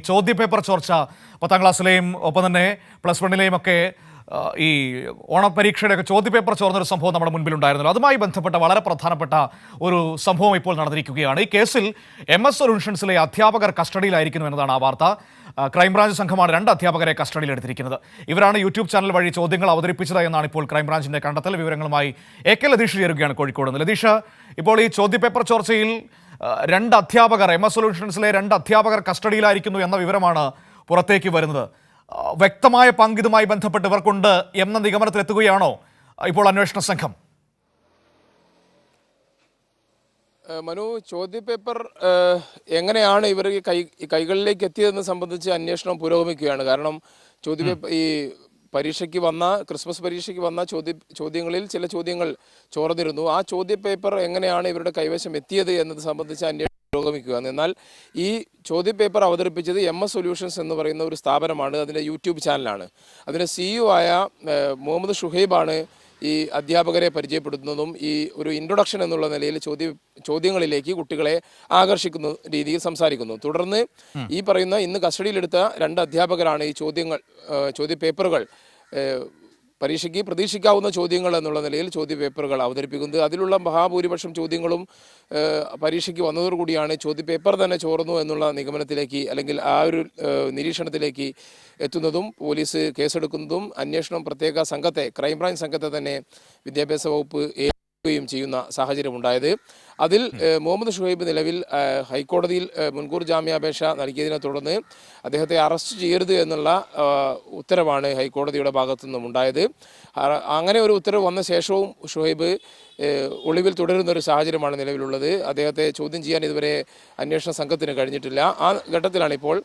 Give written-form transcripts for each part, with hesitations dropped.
ചോദ്യപേപ്പർ ചോർച്ച 10ാം ക്ലാസ്സിലെയും ഒപ്പം തന്നെ പ്ലസ് വണ്ണിലെയും ഒക്കെ ഈ ഓണപരീക്ഷയുടെയൊക്കെ ചോദ്യപേപ്പർ ചോർന്നൊരു സംഭവം നമ്മുടെ മുൻപിലുണ്ടായിരുന്നല്ലോ. അതുമായി ബന്ധപ്പെട്ട വളരെ പ്രധാനപ്പെട്ട ഒരു സംഭവം ഇപ്പോൾ നടന്നിരിക്കുകയാണ്. ഈ കേസിൽ MS സൊല്യൂഷൻസിലെ അധ്യാപകർ കസ്റ്റഡിയിലായിരിക്കുന്നു എന്നതാണ് ആ വാർത്ത. ക്രൈംബ്രാഞ്ച് സംഘമാണ് 2 അധ്യാപകരെ കസ്റ്റഡിയിലെടുത്തിരിക്കുന്നത്. ഇവരാണ് യൂട്യൂബ് ചാനൽ വഴി ചോദ്യങ്ങൾ അവതരിപ്പിച്ചത് എന്നാണ് ഇപ്പോൾ ക്രൈംബ്രാഞ്ചിന്റെ കണ്ടെത്തൽ. വിവരങ്ങളുമായി AK ലതീഷ് ചേരുകയാണ് കോഴിക്കോട് നിന്ന്. ലതീഷ്, ഇപ്പോൾ ഈ ചോദ്യപേപ്പർ ചോർച്ചയിൽ 2 അധ്യാപകർ MS സൊല്യൂഷൻസിലെ 2 അധ്യാപകർ കസ്റ്റഡിയിലായിരിക്കുന്നു എന്ന വിവരമാണ് പുറത്തേക്ക് വരുന്നത്. വ്യക്തമായ പങ്ക് ഇതുമായി ബന്ധപ്പെട്ട് ഇവർക്കുണ്ട് എന്ന നിഗമനത്തിലെത്തുകയാണോ ഇപ്പോൾ അന്വേഷണ സംഘം? മനു, ചോദ്യപേപ്പർ എങ്ങനെയാണ് ഇവർ കൈകളിലേക്ക് എത്തിയതെന്ന് സംബന്ധിച്ച് അന്വേഷണം പുരോഗമിക്കുകയാണ്. കാരണം ഈ ക്രിസ്മസ് പരീക്ഷയ്ക്ക് വന്ന ചോദ്യങ്ങളിൽ ചില ചോദ്യങ്ങൾ ചോർന്നിരുന്നു. ആ ചോദ്യപേപ്പർ എങ്ങനെയാണ് ഇവരുടെ കൈവശം എത്തിയത് എന്നത് സംബന്ധിച്ച് അന്വേഷണം പുരോഗമിക്കുകയാണ്. എന്നാൽ ഈ ചോദ്യപേപ്പർ അവതരിപ്പിച്ചത് MS സൊല്യൂഷൻസ് എന്ന് പറയുന്ന ഒരു സ്ഥാപനമാണ്. അതിൻ്റെ യൂട്യൂബ് ചാനലാണ്. അതിൻ്റെ CEO ആയ മുഹമ്മദ് ഷുഹൈബാണ് ഈ അധ്യാപകരെ പരിചയപ്പെടുത്തുന്നതും ഈ ഒരു ഇൻട്രൊഡക്ഷൻ എന്നുള്ള നിലയിൽ ചോദ്യങ്ങളിലേക്ക് കുട്ടികളെ ആകർഷിക്കുന്ന രീതിയിൽ സംസാരിക്കുന്നു. തുടർന്ന് ഈ പറയുന്ന ഇന്ന് കസ്റ്റഡിയിലെടുത്ത 2 അധ്യാപകരാണ് ഈ ചോദ്യപേപ്പറുകൾ പരീക്ഷയ്ക്ക് പ്രതീക്ഷിക്കാവുന്ന ചോദ്യങ്ങൾ എന്നുള്ള നിലയിൽ ചോദ്യപേപ്പറുകൾ അവതരിപ്പിക്കുന്നത്. അതിലുള്ള മഹാഭൂരിപക്ഷം ചോദ്യങ്ങളും പരീക്ഷയ്ക്ക് വന്നതോടുകൂടിയാണ് ചോദ്യപേപ്പർ തന്നെ ചോർന്നു എന്നുള്ള നിഗമനത്തിലേക്ക് അല്ലെങ്കിൽ ആ ഒരു നിരീക്ഷണത്തിലേക്ക് എത്തുന്നതും പോലീസ് കേസെടുക്കുന്നതും പ്രത്യേക സംഘത്തെ, ക്രൈംബ്രാഞ്ച് സംഘത്തെ തന്നെ വിദ്യാഭ്യാസ വകുപ്പ് യും ചെയ്യുന്ന സാഹചര്യം ഉണ്ടായത്. അതിൽ മുഹമ്മദ് ഷുഹൈബ് നിലവിൽ ഹൈക്കോടതിയിൽ മുൻകൂർ ജാമ്യാപേക്ഷ നൽകിയതിനെ തുടർന്ന് അദ്ദേഹത്തെ അറസ്റ്റ് ചെയ്യരുത് എന്നുള്ള ഉത്തരവാണ് ഹൈക്കോടതിയുടെ ഭാഗത്തു നിന്നും ഉണ്ടായത്. അങ്ങനെ ഒരു ഉത്തരവ് വന്ന ശേഷവും ഷുഹൈബ് ഒളിവിൽ തുടരുന്നൊരു സാഹചര്യമാണ് നിലവിലുള്ളത്. അദ്ദേഹത്തെ ചോദ്യം ചെയ്യാൻ ഇതുവരെ അന്വേഷണ സംഘത്തിന് കഴിഞ്ഞിട്ടില്ല. ആ ഘട്ടത്തിലാണ് ഇപ്പോൾ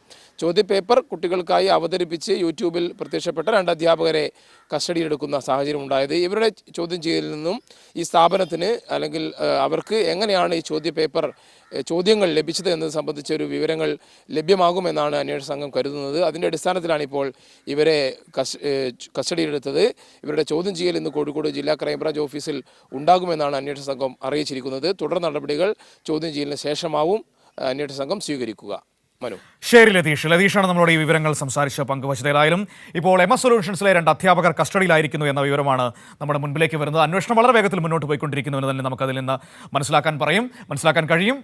ചോദ്യപേപ്പർ കുട്ടികൾക്കായി അവതരിപ്പിച്ച് യൂട്യൂബിൽ പ്രത്യക്ഷപ്പെട്ട 2 അധ്യാപകരെ കസ്റ്റഡിയിലെടുക്കുന്ന സാഹചര്യം ഉണ്ടായത്. ഇവരുടെ ചോദ്യം ചെയ്യലിൽ നിന്നും ഈ സ്ഥാപനത്തിന് അല്ലെങ്കിൽ അവർക്ക് എങ്ങനെയാണ് ഈ ചോദ്യങ്ങൾ ലഭിച്ചത് എന്നത് സംബന്ധിച്ച ഒരു വിവരങ്ങൾ ലഭ്യമാകുമെന്നാണ് അന്വേഷണ സംഘം കരുതുന്നത്. അതിൻ്റെ അടിസ്ഥാനത്തിലാണ് ഇപ്പോൾ ഇവരെ കസ്റ്റഡിയിലെടുത്തത്. ഇവരുടെ ചോദ്യം ചെയ്യൽ ഇന്ന് കോഴിക്കോട് ജില്ലാ ക്രൈംബ്രാഞ്ച് ഓഫീസിൽ ഉണ്ടാകുമെന്നാണ് അന്വേഷണ സംഘം അറിയിച്ചിരിക്കുന്നത്. തുടർ നടപടികൾ ചോദ്യം ചെയ്യലിന് ശേഷമാവും അന്വേഷണ സംഘം സ്വീകരിക്കുക. മനു, ശരി ലതീഷാണ് നമ്മളോട് ഈ വിവരങ്ങൾ സംസാരിച്ച് പങ്കുവച്ചത്. ഏതായാലും ഇപ്പോൾ MS സൊല്യൂഷൻസിലെ 2 അധ്യാപകർ കസ്റ്റഡിയിലായിരിക്കുന്നു എന്ന വിവരമാണ് നമ്മുടെ മുൻപിലേക്ക് വരുന്നത്. അന്വേഷണം വളരെ വേഗത്തിൽ മുന്നോട്ട് പോയിക്കൊണ്ടിരിക്കുന്നു എന്ന് തന്നെ നമുക്കതിൽ നിന്ന് മനസ്സിലാക്കാൻ കഴിയും.